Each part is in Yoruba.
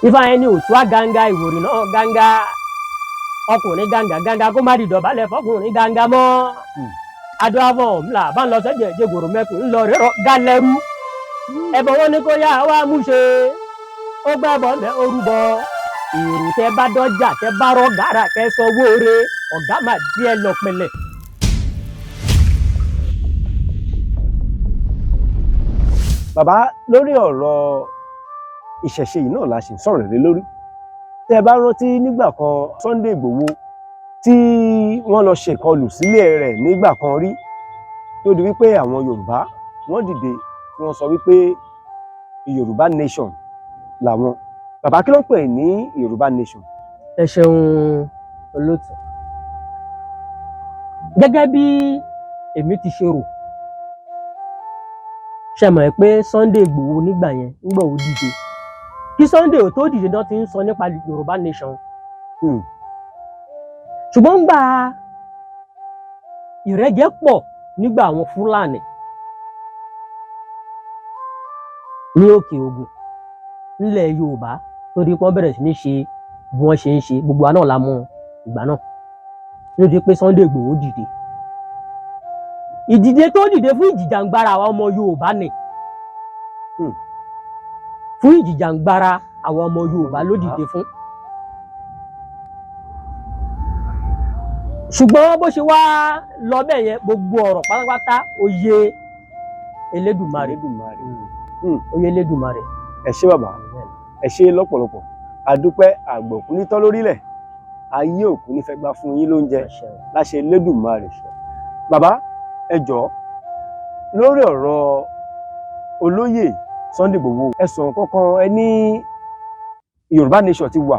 ifá yẹn ní òtún àgàǹgà ìwòrì náà gàǹgà ọkùnrin gàǹgà kó má di dọ̀bálẹ̀ fọkùnrin gàǹgà mọ́ adó avọ̀ ńlá bá ń lọ sẹ́jẹ̀ jẹ́gòrò mẹ́kùn ńlọ rírọ̀ gálẹ́rú ẹ̀bọ̀ wọn ni kó yá wá mú ṣe ó gbẹ́bọ̀ mẹ́ orúbọ èrò tẹ bá dọ́jà tẹ bá rọ gàrà kẹ sọ wóore ọ̀gá mà díẹ̀ lọ pẹ̀lẹ́. bàbá lórí ọ̀rọ̀ ìṣẹ̀ṣe yìí náà la ṣì ń sọ̀rọ̀ lé lórí tẹ́ ẹ bá rántí nígbà kan Sunday Igboho tí wọ́n lọ ṣèkọlù sílé rẹ̀ nígbà kan rí tó di wípé àwọn Yorùbá wọ́n dìde tí wọ́n sọ wípé Yorùbá nation làwọn bàbá kí ló ń pè ní Yorùbá nation. ẹ ṣeun olóòtú gẹ́gẹ́ bí èmi ti ṣe rò ṣe mọ̀ pé Sunday Igboho nígbà yẹn nígbà ó dìde kí Sunday ò tó dìde náà ti ń sọ nípa Yorùbá nation ṣùgbọ́n gbà ìrẹ́jẹ pọ̀ nígbà àwọn Fúlàní ní òkè Ògùn nílẹ̀ Yorùbá torí wọ́n bẹ̀rẹ̀ sí ní ṣe bí wọ́n ṣe ń ṣe gbogbo àná la mọ̀ ìgbà náà lóde pé Sunday Igboho dìde ìdìde tó dìde fún ìjìjàǹgbara àwọn ọmọ Yorùbá ni fún ìjìjàǹgbara àwọn ọmọ Yorùbá ló dìde fún ṣùgbọ́n bó ṣe wá lọ bẹ́ẹ̀ yẹn gbogbo ọ̀rọ̀ pátápátá oyè Elédùmarè oyè Elédùmarè. ẹ ṣé bàbá ẹ ṣé lọ́pọ̀lọpọ̀ àdúpẹ́ àgbọ̀kú nítọ́ lórílẹ̀ ayé òkú ní fẹ́ gbà fún yín lóúnjẹ láṣẹ Elédùmarè. bàbá ẹ jọ̀ọ́ lórí ọ̀rọ̀ olóyè Sunday Igboho ẹ sọ kankan ẹ ní Yorùbá nation ti wà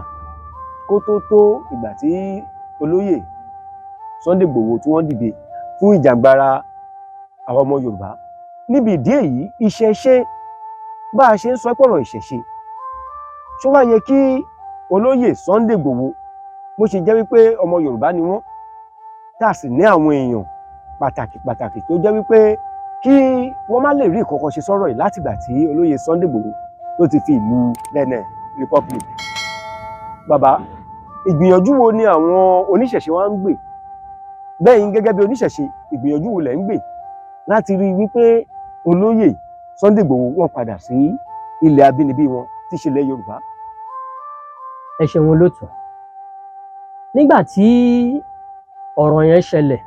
kó tó ìgbà tí olóyè Sunday Igboho tí wọ́n dìde fún ìjàǹgbara àwọn ọmọ Yorùbá níbi ìdí èyí ìṣẹ̀ṣe bá a ṣe ń sọ pọ̀rọ̀ ìṣẹ̀ṣe ṣó wá yẹ kí olóyè Sunday Igboho bó ṣe jẹ́ wípé ọmọ Yorùbá ni wọ́n tá a sì ní àwọn èèyàn pàtàkì tó jẹ́ wípé kí wọ́n má lè rí ìkọ̀kọ̀ ṣe sọ́rọ̀ yìí látìgbà tí olóyè Sunday Igboho tó ti fi ìlú Benin Republic. bàbá ìgbìyànjú wo ni àwọn oníṣẹ̀ṣe wa ń gbè bẹ́ẹ̀ gẹ́gẹ́ bí oníṣẹ̀ṣe ìgbìyànjú wo lẹ̀ ń gbè láti rí wípé olóyè Sunday Igboho wọ́n padà sí ilẹ̀ abínibí wọn tí ṣe ilẹ̀ Yorùbá. ẹ ṣeun olóòtú nígbà tí ọ̀rọ̀ yẹn ṣẹlẹ̀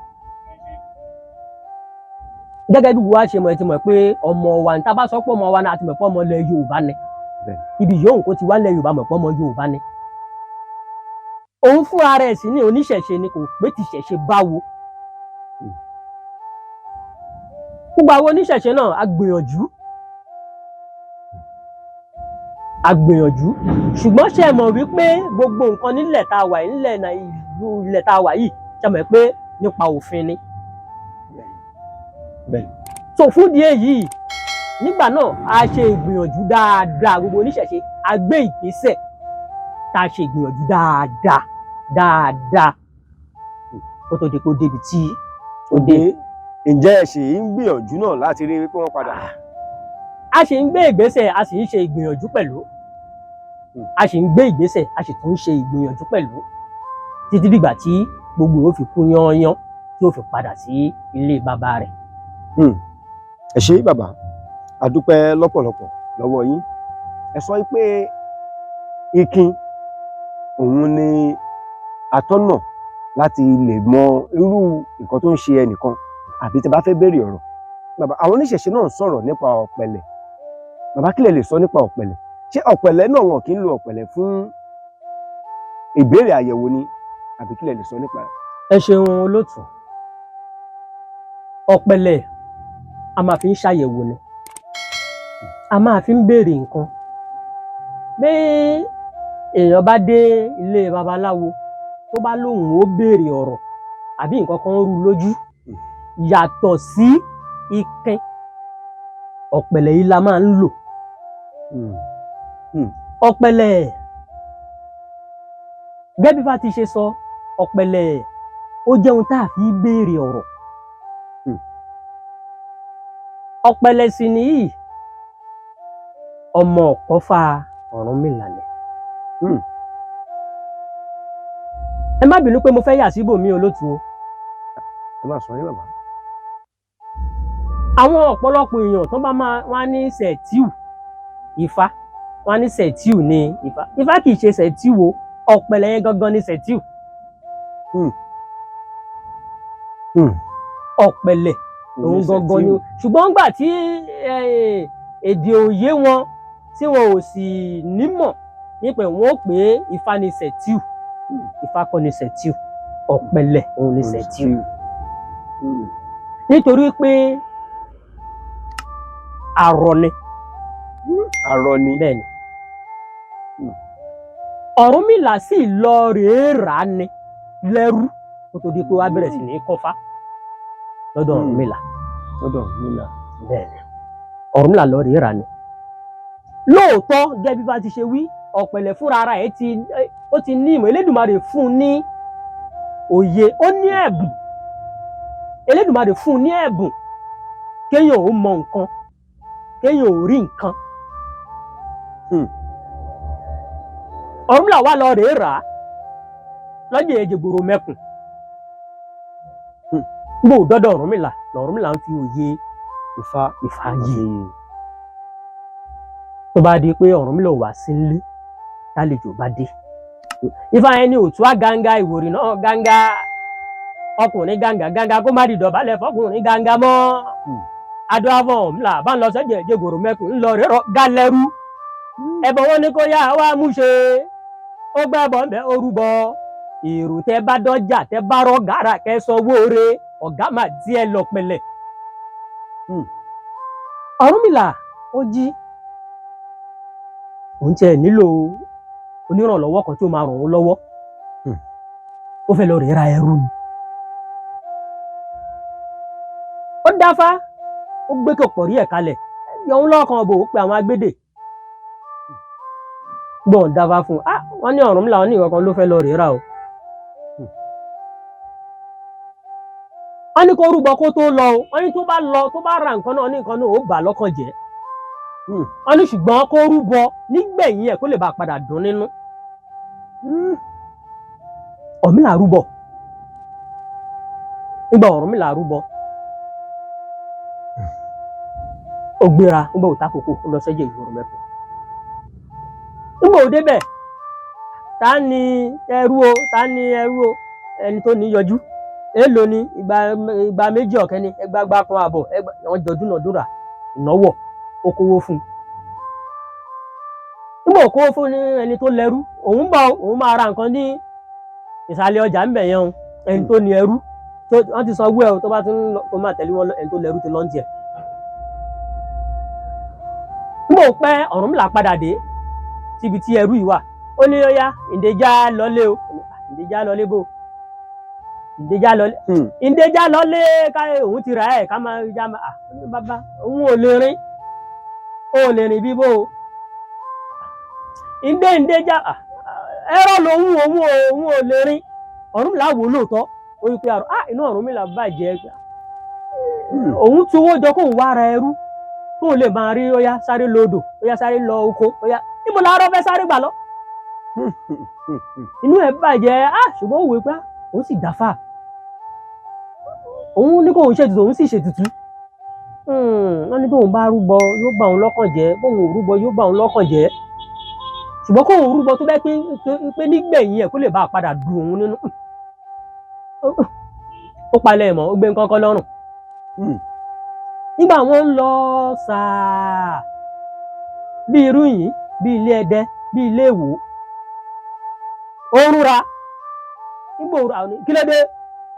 gẹ́gẹ́ bí wàá ṣe mọ̀ ẹ ti mọ̀ pé ọmọ wa ní tá bá sọ pé ọmọ wa ní àti mọ̀ pé ọmọ ilẹ̀ Yorùbá ni ibi yòówù kó ti wá ilẹ̀ Yorùbá mọ̀ pé ọmọ Yorùbá ni òun fúnra rẹ̀ sì ní oníṣẹ̀ṣe ni kò pé ti ṣẹ̀ṣe báwo gbogbo àwọn oníṣẹ̀ṣe náà a gbìyànjú ṣùgbọ́n ṣe mọ̀ wípé gbogbo nǹkan nílẹ̀ tá a wà yìí nílẹ̀ tá a wà yìí ṣe mọ̀ pé nípa òfin ni so fún díẹ̀ yìí nígbà náà a ṣe ìgbìyànjú dáadáa gbogbo oníṣẹ̀ṣe a gbé ìgbésẹ̀ tá a ṣe ìgbìyànjú dáadáa kó tó di pé ó débi tí ó dé. ǹjẹ́ ẹ ṣì ń gbìyànjú náà láti rí wípé wọ́n padà. a ṣì ń gbé ìgbésẹ̀ a sì ń ṣe ìgbìyànjú pẹ̀lú a sì ń gbé ìgbésẹ̀ a sì tún ń ṣe ìgbìyànjú pẹ̀lú títí dìgbà tí gbogbo ó fi kú yányán tí ó fi padà sí ilé bàbá rẹ̀. ẹ ṣé bàbá a dúpẹ́ lọ́pọ̀lọpọ̀ lọ́wọ́ yín ẹ sọ pé ikin òun ni atọ́nà láti lè mọ irú nǹkan tó ń ṣe ẹnìkan àbí tí bá fẹ́ béèrè ọ̀rọ̀ bàbá àwọn oníṣẹ̀ṣe náà ń sọ̀rọ̀ nípa ọ̀pẹ̀lẹ̀ bàbá kí lẹ lè sọ nípa ọ̀pẹ̀lẹ̀ ṣé ọ̀pẹ̀lẹ̀ náà wọn kì í lo ọ̀pẹ̀lẹ̀ fún ìbéèrè àyẹ̀wò ni àbí kí lẹ lè sọ nípa rẹ̀. ẹ ṣeun olóòtú ọ̀pẹ̀lẹ̀ a máa fi ń ṣàyẹ̀wò ni a máa fi ń béèrè nǹkan bí èèyàn bá dé ilé babaláwo tó bá lóun ó béèrè ọ̀rọ̀ àbí nǹkan kan rú lójú yàtọ̀ sí ikin ọ̀pẹ̀lẹ̀ yìí la máa ń lò ọ̀pẹ̀lẹ̀ gẹ́gẹ́ bí Ifá ti ṣe sọ ọ̀pẹ̀lẹ̀ ó jẹ́ ohun tá a fi béèrè ọ̀rọ̀ ọ̀pẹ̀lẹ̀ sì nìyí ọmọ ọ̀kọ́fà Ọ̀rúnmìlà ni ẹ má bínú pé mo fẹ́ yà síbòmí olótù o. ẹ má sọ yín bàbá. àwọn ọ̀pọ̀lọpọ̀ èèyàn tó bá máa wá ní sẹ̀tíù ifá wá ní sẹ̀tíù ní ifá. ifá kì í ṣe sẹ̀tíù o, ọ̀pẹ̀lẹ̀ yẹn gangan ní sẹ̀tíù. ọ̀pẹ̀lẹ̀ òun gangan ni, ṣùgbọ́n nígbà tí èdè òye wọn tí wọn ò sì nímọ̀ nípa wọn ó pè é ifá ní sẹ̀tíù. ifá kọ́ ní sẹ̀tíù, ọ̀pẹ̀lẹ̀ òun ní sẹ̀tíù. nítorí pé arọ ni. arọ ni. bẹ́ẹ̀ni. Ọ̀rúnmìlà sì lọ rèé rà ni lẹ́rú kó tó di pé wá bẹ̀rẹ̀ sí ní kọ́fá lọ́dọ̀ Ọ̀rúnmìlà. lọ́dọ̀ Ọ̀rúnmìlà. bẹ́ẹ̀ni. Ọ̀rúnmìlà lọ rèé rà ni. lóòótọ́ gẹ́gẹ́ bí bá ti ṣe wí, ọ̀pẹ̀lẹ̀ fúnra ara ẹ̀ ó ti ní ìmọ̀. Elédùmarè fún un ní òye, ó ní ẹ̀bùn. Elédùmarè fún un ní ẹ̀bùn kéèyàn ó mọ nǹkan, kéèyàn ò rí nǹkan. Ọ̀rúnmìlà wá lọ rèé rà á lọ́jà Èjìgboro mẹ́kùn. gbòó dọ́dọ̀ Ọ̀rúnmìlà lọ̀rúnmìlà ń fi òye Ifá yìí. tó bá di pé Ọ̀rúnmìlà ò wá sí nílé tálejò bá dé, Ifá yẹn ní òtún á gánga ìwòrì náà gánga, ọkùnrin gánga kó má di dọ̀bálẹ̀ fọkùnrin gánga mọ́. adó Awon ńlá bá ń lọ sọ́jà Èjìgboro mẹ́kùn ńlọ rẹ̀ gálẹ́rú. ẹbọ wọn ní kó yá wá mú ṣe, ó gbẹ́bọ̀ ńbẹ́ orúbọ. èrò tẹ bá dọ́jà tẹ bá rọ gàrà kẹ sanwó re, ọ̀gá mà díẹ̀ lọ̀pẹ̀lẹ̀. Ọ̀rúnmìlà ó jí, òun tiẹ̀ nílò onírànlọ́wọ́ kan tí ó máa ràn òun lọ́wọ́. ó fẹ́ lọ rèé ra ẹrú ni. ó dáfá, ó gbé kòpọ̀ rí ẹ̀ kalẹ̀, yọ̀hún lọ́kàn bò ó pe àwọn agbédè. gbọ́n dáfá fún un, wọ́n ní Ọ̀rúnmìlà wọn ní ìwọ̀kan ló fẹ́ lọ rèé ra o. wọ́n ní kó rúbọ kó tó lọ o, wọ́n ní tó bá lọ tó bá ra nǹkan náà ní nǹkan náà ó bà lọ́kàn jẹ́. wọ́n ní ṣùgbọ́n kó rúbọ nígbẹ̀yìn ẹ̀ kó lè bá padà dùn nínú. Ọ̀rúnmìlà rúbọ. nígbà Ọ̀rúnmìlà rúbọ, ó gbéra nígbà òtá kòkó ó lọ sẹ́jẹ̀ Ìgboro mẹ́kùn. nígbà òde bẹ̀, ta ni ẹrú o, ẹni tó ní yọjú. èèlò ni ìgbà méjì ọ̀kẹ́ ni ẹgbàgbà kan àbọ̀, wọ́n jọ dúnàdúrà ìnáwó, ó kówó fún un. nígbà ó kówó fún ẹni tó lẹ́rú, òun máa ra nǹkan ní ìsàlẹ̀ ọjà ń bẹ̀ yẹn o. ẹni tó ní ẹrú wọ́n ti sanwó ẹ̀ tó bá ti ń lọ tó máa tẹ̀lé wọn, ẹni tó lẹ́rú ti lọ́n tiẹ̀. nígbà ó pẹ́ Ọ̀rúnmìlà padà dé síbi tí ẹrú yìí wà, ó ní ó yá ìdèjà lọlé o. ìdèjà lọlé bò, ìdèjà lọlé káyé òun ti rà ẹ̀ ká máa já máa. bàbá òun ò lè rìn bíbó o. ìdèjà ẹ̀rọ lòun òun ò lè rìn. Ọ̀rúnmìlà wò lóòótọ́, ó rí pé inú Ọ̀rúnmìlà bàjẹ́. òun tí owó jọ kóun wá ra ẹrú kóun lè máa rí ó yá sáré lódò, ó yá sáré lọ oko, ó yá níbo làárọ̀ fẹ́ sáré gbà lọ. inú ẹ̀ bàjẹ́, ṣùgbọ́n ó wò pé òun sì dáfà. òun ní kóun ṣètùtù, òun sì ṣètùtù. wọ́n ní tóun bá rúbọ yóò bà òun lọ́kàn jẹ́, bóun ò rúbọ yóò bà òun lọ́kàn jẹ́. ṣùgbọ́n kóun rúbọ tó bẹ́ẹ̀ pé nígbẹ̀yìn ẹ̀ kó lè bá a padà dùn òun nínú. ó palẹ̀ mọ́, ó gbé nǹkan kan lọ́rùn. nígbà wọn ń lọ sàá bí irú yìí, bí ilé Ẹdẹ, bí ilé Ìwó, ó rúra. nígbà òru àwọn kí ló dé,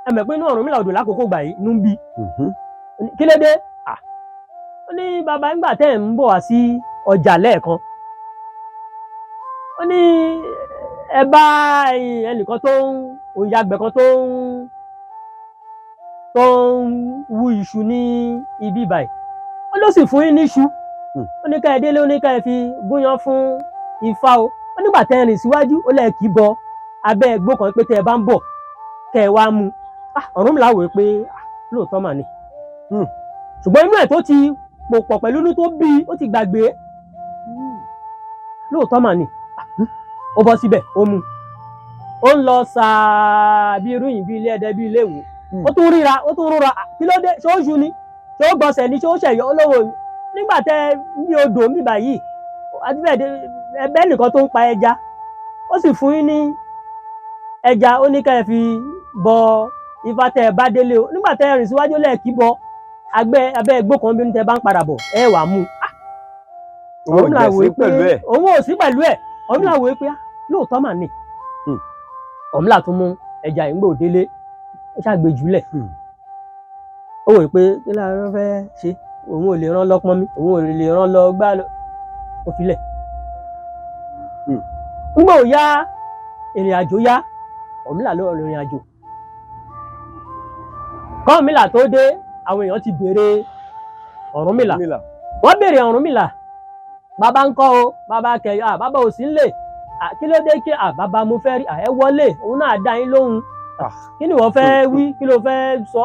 ẹ mọ̀ pé inú Ọ̀rúnmìlà odò lákòókò gbà yìí inú ń bí. kí ló dé, ó ní bàbá nígbà tẹ́ ẹ̀ ń bọ̀ wá sí ọjà lẹ́ẹ̀kan, ó ní ẹ bá ẹnìkan tó ń òyàgbẹ́ kan tó ń wú iṣu ní ibi báyìí, ó ló sì fún yín ní iṣu. ó ní ká ẹ délé, ó ní ká ẹ fi gúnyán fún Ifá o. ó nígbà tẹ́ ẹ rìn síwájú, ó lẹ́ẹ̀ kì í bọ abẹ́ ẹgbó kan pé tẹ́ ẹ bá ń bọ̀ kẹ́ ẹ wá mú. Ọ̀rúnmìlà wò pé lóòótọ́ mà ni. ṣùgbọ́n inú ẹ̀ tó ti pòpọ̀ pẹ̀lú inú tó bí ó ti gbàgbé. lóòótọ́ mà ni. ó bọ́ síbẹ̀ ó mú ó ń lọ sáà bí irú yìí bí ilé ẹdẹ bí ilé ìwé ó tún rúra kí ló dé ṣé ó ṣu ni ṣé ó gbọ̀nsẹ̀ ni ṣé ó ṣẹ̀yọ́ olówó nígbà tẹ ní odò mi báyìí àti bẹ́ẹ̀ ẹbẹ́ nìkan tó ń pa ẹja ó sì fún yín ní ẹja ó ní ká ẹ fi bọ ifá tẹ ẹ bá délé o nígbà tẹ ẹ rìn síwájú lẹ́ẹ̀kí bọ abẹ́ ẹgbó kan bí tẹ bá ń padà bọ̀ ẹ wà mú òun là wò pé òun ò sí pẹ̀lú ẹ̀ òun là wò pé lóòótọ́ mà ní òun là tún mú ẹja ìgbò délé ó ṣàgbé jùlẹ̀ ó wò pé kí láàárọ̀ fẹ́ ṣe òun ò lè rán lọ́pọ́n mi òun ò lè rán lọ gbá lọ ó filẹ̀ nígbà ò yá ìrìn àjò yá Ọ̀rúnmìlà ló rìnrìn àjò k'Ọ̀rúnmìlà tó dé àwọn èèyàn ti béèrè Ọ̀rúnmìlà wọ́n béèrè Ọ̀rúnmìlà bàbá ń kọ́ o bàbá kẹyọ bàbá ò sí nílé kí ló dé kí bàbá mo fẹ́ rí ẹ wọlé òun náà dá yín lóhùn kí ni wọ́n fẹ́ wí kí ló fẹ́ sọ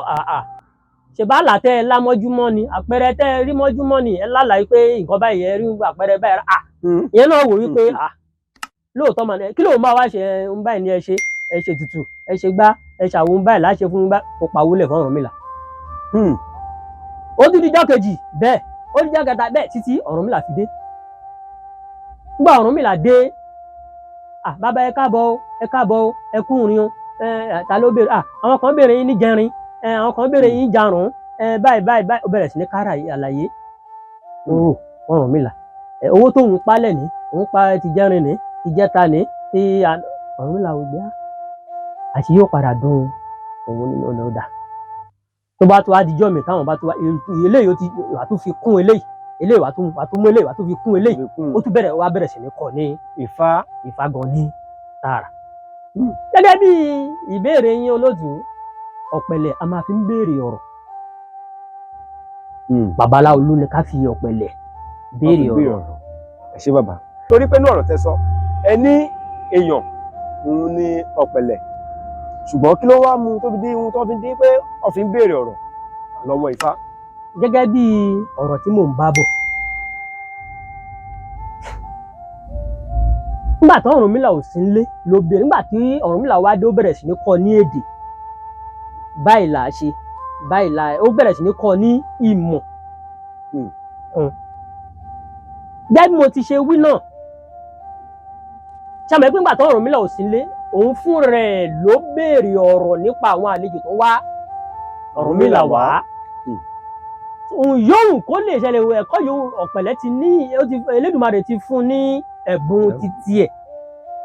ṣèbá làtẹ ẹ lámọ́júmọ́ ni àpẹẹrẹ tẹ ẹ rí mọ́júmọ́ ni ẹ lálàá pé nǹkan báyìí ẹ rí àpẹẹrẹ báyìí ìyẹn náà wò wípé lóòótọ́ mà ní kí lóun bá wá ṣe ń báyìí ní ẹ ṣe tutù ẹ ṣe gbá ẹ ṣàwọn báyìí láṣẹ fún bá ó pawólẹ̀ fún Ọ̀rúnmìlà ó tún dijọ́ kejì bẹ́ẹ̀ ó dijọ́ kẹta bẹ́ẹ̀ títí Ọ̀rúnmìlà fi dé nígbà Ọ̀rúnmìlà dé bàbá ẹ káàbọ̀ o ẹ kú ìrìn o ta ló béèrè àwọn kan béèrè yín ní jẹrin àwọn kan béèrè yín jarun báyìí ó bẹ̀rẹ̀ sí ní kára àlàyé Ọ̀rúnmìlà owó tó ń palẹ̀ ní òun pa ti jẹrin ní ti jẹta ní ti Ọ̀rúnmìlà ò gbé àti yóò padà dùn òun nínú ọ̀nà ọ̀dà tó bá tó wá dijọ́ mi táwọn bá tó wá eléyìí ó ti wà tó fi kún eléyìí wà tó mú eléyìí wà tó fi kún eléyìí ó tún bẹ̀rẹ̀ sí ní kọ́ ní Ifá gan ní tààrà. Gẹ́gẹ́ bí ìbéèrè yín olóòtú ọ̀pẹ̀lẹ̀ a máa fi ń béèrè ọ̀rọ̀ babaláwo ló ní ká fi ọ̀pẹ̀lẹ̀ béèrè ọ̀rọ̀. ẹ ṣé bàbá torí pé ní ọ̀rọ̀ tẹ́ sọ ẹ ní èèyàn òun ní ọ̀pẹ̀lẹ̀ ṣùgbọ́n kí ló wá mú tó fi dé ohun tó fi dé pé ó fi ń béèrè ọ̀rọ̀ lọ́wọ́ Ifá. Gẹ́gẹ́ bí ọ̀rọ̀ tí mò ń bá bọ̀ nígbà tí Ọ̀rúnmìlà ò sí nílé ló béèrè nígbà tí Ọ̀rúnmìlà wá dé ó bẹ̀rẹ̀ sí ní kọ́ ní èdè báyìí là á ṣe báyìí là ó bẹ̀rẹ̀ sí ní kọ́ ní ìmọ̀ gẹ́gẹ́ bí mo ti ṣe wí náà ṣàmì pé nígbà tí Ọ̀rúnmìlà ò sí nílé òun fún rẹ̀ ló béèrè ọ̀rọ̀ nípa àwọn àlejò tó wá Ọ̀rúnmìlà wá òun yóò kó lè ṣẹlẹ̀ ẹ̀kọ́ yóò ọ̀pẹ̀lẹ̀ ti ní Elédùmarè ti fún ní ẹ̀bùn títí ẹ̀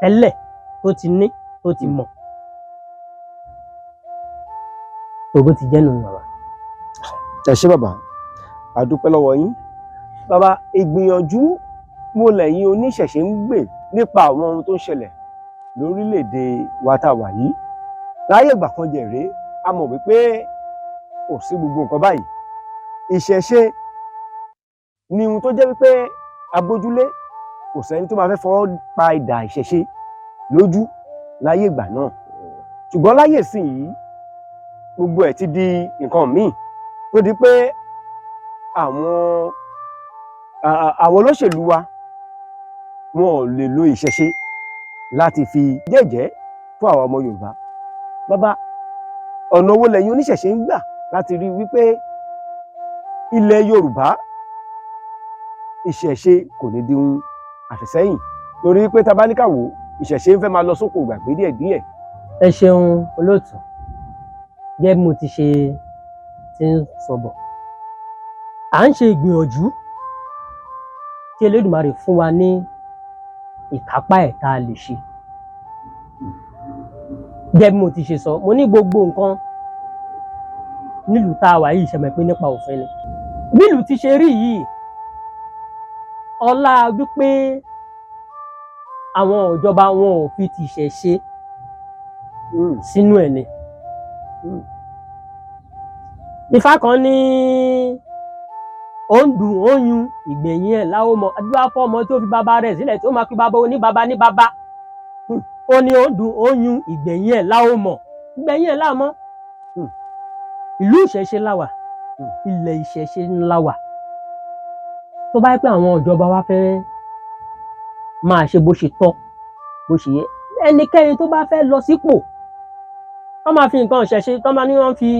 tẹ́lẹ̀ tó ti ní tó ti mọ̀ tòbó ti jẹ́nu bàbá. ẹ ṣé bàbá a dúpẹ́ lọ́wọ́ yín bàbá ìgbìyànjú mo lẹ́yìn oníṣẹ̀ṣe ń gbè nípa àwọn ohun tó ń ṣẹlẹ̀ lórílẹ̀‐èdè wa tá a wà yìí láyé ìgbà kan jẹ̀rẹ́ a mọ̀ wípé kò sí gbogbo nǹkan báyìí ìṣẹ̀ṣe ni ohun tó jẹ́ wípé agbójúlé kò sẹ́ni tó máa fẹ́ fọwọ́ pa idà ìṣẹ̀ṣe lójú láyé ìgbà náà ṣùgbọ́n láyé ìsìn yìí gbogbo ẹ̀ ti di nǹkan míì tó di pé àwọn olóṣèlú wa wọn ò lè lo ìṣẹ̀ṣe láti fi jẹ́jẹ́ fún àwọn ọmọ Yorùbá. Bàbá ọ̀nà wo lẹ́yìn oníṣẹ̀ṣe ń gbà láti rí wípé ilẹ̀ Yorùbá ìṣẹ̀ṣe kò ní di ohun àfìsẹ́yìn torí pé tá bá ní ká wò ìṣẹ̀ṣe ń fẹ́ máa lọ sóko ìgbàgbé díẹ̀díẹ̀. Ẹ ṣeun olóòtú gẹ́gẹ́ bí mo ti ṣe ti ń sọ bọ̀ à ń ṣe ìgbìyànjú tí Elédùmarè fún wa ní ìkápá ẹ̀ tá a lè ṣe gẹ́gẹ́ bí mo ti ṣe sọ mo ní gbogbo nǹkan nílùú tá a wà yìí ṣẹ̀mẹ̀ pé nípa òfin ni bí ìlú ti ṣe rí yìí ọlá wípé àwọn ìjọba wọn ò fi ti ṣẹ̀ṣe sínú ẹ̀ ni Ifá kan ní ó ń dùn ó ń yun ìgbẹ̀yìn ẹ̀ láwọ́ mọ adúlá fọ́mọ tó fi bàbá rẹ̀ sílẹ̀ tí ó máa fi bàbá oníbàbá ní bàbá ó ní ó ń dùn ó ń yun ìgbẹ̀yìn ẹ̀ láwọ́ mọ ìgbẹ̀yìn ẹ̀ láàmọ́ ìlú ìṣẹ̀ṣe láwà ilẹ̀ ìṣẹ̀ṣe ńlá wà tó bá yẹ pé àwọn ìjọba wa fẹ́ máa ṣe bó ṣe tọ́ bó ṣe yẹ. Ẹnikẹ́ni tó bá fẹ́ lọ sípò wọ́n máa fi nǹkan ìṣẹ̀ṣe tó máa ní wọ́n fi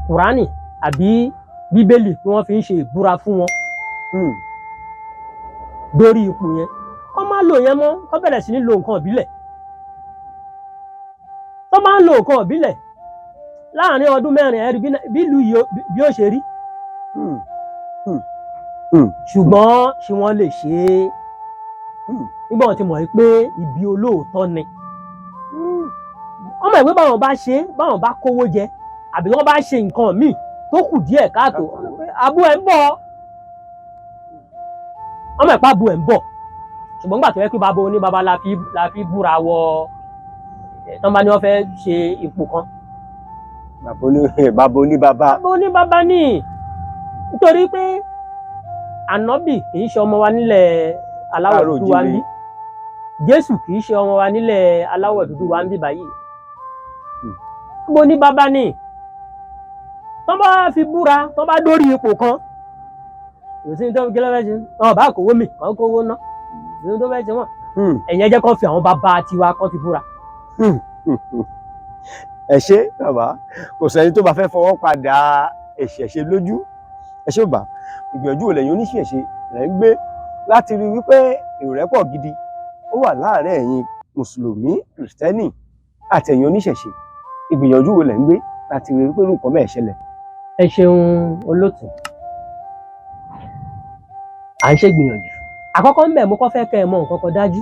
kùránì àbí bíbélì tí wọ́n fi ń ṣe ìbúra fún wọn dórí ipò yẹn kọ́ máa lò yẹn mọ́ kọ́ bẹ̀rẹ̀ sí ní lo nǹkan ìbílẹ̀ tó máa ń lo nǹkan ìbílẹ̀ láàrin ọdún 4 ẹ̀rí bí ìlú yìí bí ó ṣe rí ṣùgbọ́n ṣé wọ́n lè ṣe é nígbà wọn ti mọ̀ pé ibi olóòótọ́ ni wọ́n mọ̀ pé báwọn bá ṣe báwọn bá kówó jẹ àbí wọ́n bá ṣe nǹkan míì tó kù díẹ̀ káàtó abú ẹ̀ ń bọ̀ wọ́n mọ̀ pé abú ẹ̀ ń bọ̀ ṣùgbọ́n nígbà tó yẹ pé bàbá oníbàbá la fi búra wọ tán bá ní wọ́n fẹ́ ṣe ipò kan. bàbá oníbàbá ní nítorí pé ànábì kì í ṣe ọmọ wa nílẹ̀ aláwọ̀ dúdú wa ń bí Jésù kì í ṣe ọmọ wa nílẹ̀ aláwọ̀ dúdú wa ń bí báyìí bàbá oníbàbá ní tán bá fi búra tán bá dórí ipò kan kò sí ní tó fi kílọ̀ fẹ́ ṣe wọn bá kówó mi kàn kówó ná kò sí ní tó fẹ́ ṣe wọn ẹ̀yìn ẹjẹ́ kan fi àwọn bàbá tiwa kan fi búra. ẹ ṣé bàbá kò sẹ́ni tó bá fẹ́ fọwọ́ padà ẹ̀ṣẹ̀ ṣe lójú ẹ ṣé bàbá ìgbìyànjú lẹ́yìn oníṣẹ̀ṣe lẹ́ ń gbé láti rí wípé ìrẹ́pọ̀ gidi ó wà láàárín ẹ̀yin mùsùlùmí kìrìsìtẹ́nì àti ẹ̀yin oníṣẹ̀ṣe ìgbìyànjú wo lẹ́ ń gbé láti rí wípé nǹkan bẹ́ẹ̀ ṣẹlẹ̀. ẹ ṣeun olóòtú à ń ṣègbìyànjú àkọ́kọ́ ńbẹ̀ mo kọ́ fẹ́ kẹ́ ẹ mọ̀ nǹkan kan dájú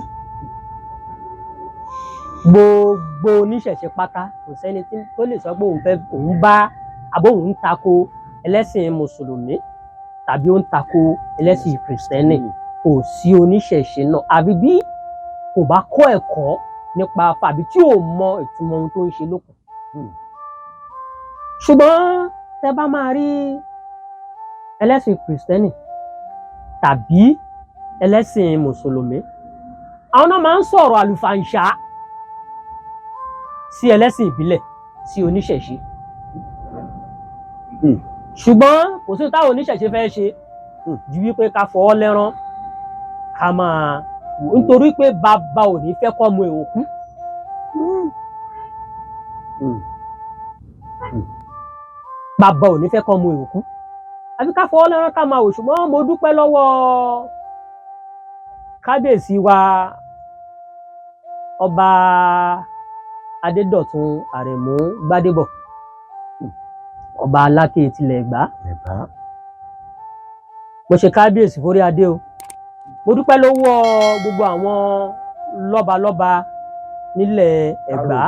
gbogbo oníṣẹ̀ṣe pátá kò sẹ́ni tó lè sọ pé òun bá àbó òun ń tako ẹlẹ́sìn mùsùlùmí tàbí ó ń tako ẹlẹ́sìn kìrìsìtẹ́nì kò sí oníṣẹ̀ṣe náà àbí bí kò bá kọ́ ẹ̀kọ́ nípa fàbí tí ò mọ ìtumọ̀ ohun tó ń ṣe lókun. ṣùgbọ́n tẹ́ bá máa rí ẹlẹ́sìn kìrìsìtẹ́nì tàbí ẹlẹ́sìn mùsùlùmí àwọn náà máa ń sọ̀rọ̀ àlùfàǹṣá sí ẹlẹ́sìn ìbílẹ̀ sí oníṣẹ̀ṣe ṣùgbọ́n kò sí táwọn oníṣẹ̀ṣe fẹ́ ṣe ju wípé ká fọwọ́ lẹ́rán ká máa wò nítorí pé bàbá ò ní fẹ́ kọ́ ọmọ ẹ̀ òkú bàbá ò ní fẹ́ kọ́ ọmọ ẹ̀ òkú àbí ká fọwọ́ lẹ́rán ká máa wò ṣùgbọ́n mo dúpẹ́ lọ́wọ́ kábíyèsí wa ọba Adédọ̀tun Àrẹ̀mú Gbádébọ̀ ọba Aláké tilẹ̀ Ẹ̀gbá mo ṣe kábíyèsí forí adé o mo dúpẹ́ lọ́wọ́ gbogbo àwọn lọ́balọ́ba nílẹ̀ Ẹ̀gbá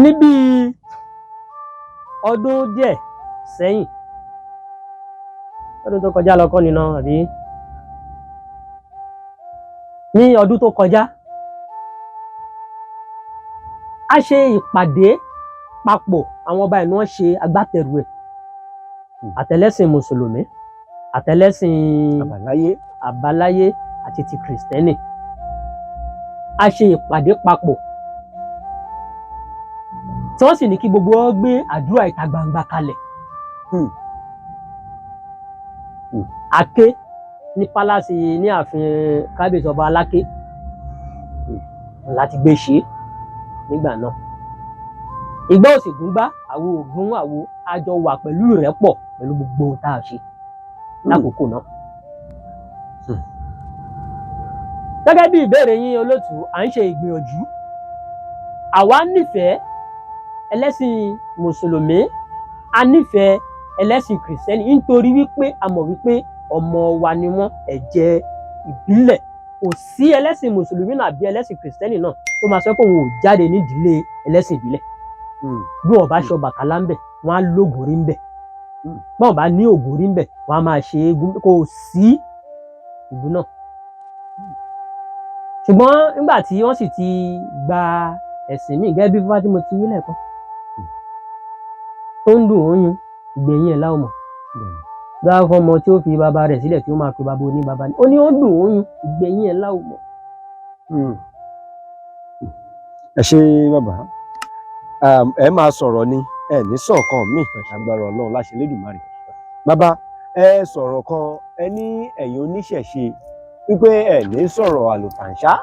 níbi ọdún díẹ̀ sẹ́yìn ọdún tó kọjá lọ́kọ́ nínú àbí ní ọdún tó kọjá a ṣe ìpàdé papọ̀ àwọn ọba ìlú wọn ṣe agbátẹrù ẹ̀ àtẹlẹ́sìn mùsùlùmí àtẹlẹ́sìn àbáláyé àti ti kìrìsìtẹ́nì a ṣe ìpàdé papọ̀ tí wọ́n sì ní kí gbogbo wọn gbé àdúrà ìta gbangba kalẹ̀ àké ní pálásì ní ààfin kábíyèsí ọba Aláké láti gbé ṣe nígbà náà ìgbà òsì gúngbá àwo ògún àwo àjọ wà pẹ̀lú ìrẹ́pọ̀ pẹ̀lú gbogbo ohun tá a ṣe lákòókò náà. gẹ́gẹ́ bí ìbéèrè yín olóòtú à ń ṣe ìgbìyànjú àwa nífẹ̀ẹ́ ẹlẹ́sìn mùsùlùmí a nífẹ̀ẹ́ ẹlẹ́sìn kìrìsìtẹ́nì nítorí wípé a mọ̀ wípé ọmọ wa ni wọ́n ẹ̀jẹ̀ ìbílẹ̀ kò sí ẹlẹ́sìn mùsùlùmí náà àbí ẹlẹ́sìn kìrìsìtẹ́nì náà tó máa sọ pé òun ò jáde nídìílé ẹlẹ́sìn ìbílẹ̀ bí wọn bá ṣe Ọbàtálá ń bẹ wọn á lóògùn ń bẹ bí wọn bá ní ògùn rí ń bẹ wọn á máa ṣe eégún kò sí ìlú náà ṣùgbọ́n nígbà tí wọ́n sì ti gba ẹ̀sìn míì gẹ́gẹ́ bí fífá tí mo ti wí lẹ́ẹ̀kan tó ń dùn oyún ìgbẹ̀yìn ẹ̀ láwùmọ̀ dáa fọmọ tí ó fi bàbá rẹ̀ sílẹ̀ tí ó máa pe bàbá oní bàbá ní ó ní ó dùn oyún ìgbẹ̀yìn ẹ̀ láwùmọ̀. ẹ ṣé bàbá ẹ máa sọ̀rọ̀ ni ẹ ní sọ̀kan míì agbára Ọlọ́run láṣẹ Elédùmarè bàbá ẹ sọ̀rọ̀ kan ẹ ní ẹ̀yin oníṣẹ̀ṣe wípé ẹ ní sọ̀rọ̀ àlùfàǹṣá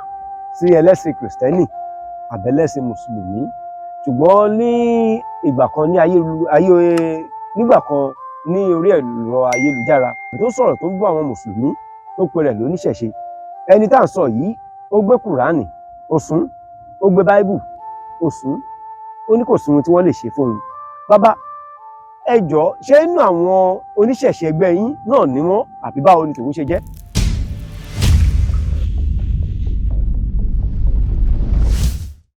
sí ẹlẹ́sìn kìrìsìtẹ́nì àbẹ́lẹ́sìn mùsùlùmí, ṣùgbọ́n ní ìgbà kan ní nígbà kan ní orí ẹ̀rọ ayélujára tó sọ̀rọ̀ tó ń bú àwọn mùsùlùmí tó pe rẹ̀ lóníṣẹ̀ṣe. Ẹni tá à ń sọ yìí ó gbé kùránì ó sún, ó gbé báíbù ó sún, ó ní kò sí ohun tí wọ́n lè ṣe fóun. Bàbá ẹ jọ̀ọ́, ṣé inú àwọn oníṣẹ̀ṣe ẹgbẹ́ yín náà ni wọ́n àbí báwo ni tòun ṣe jẹ́?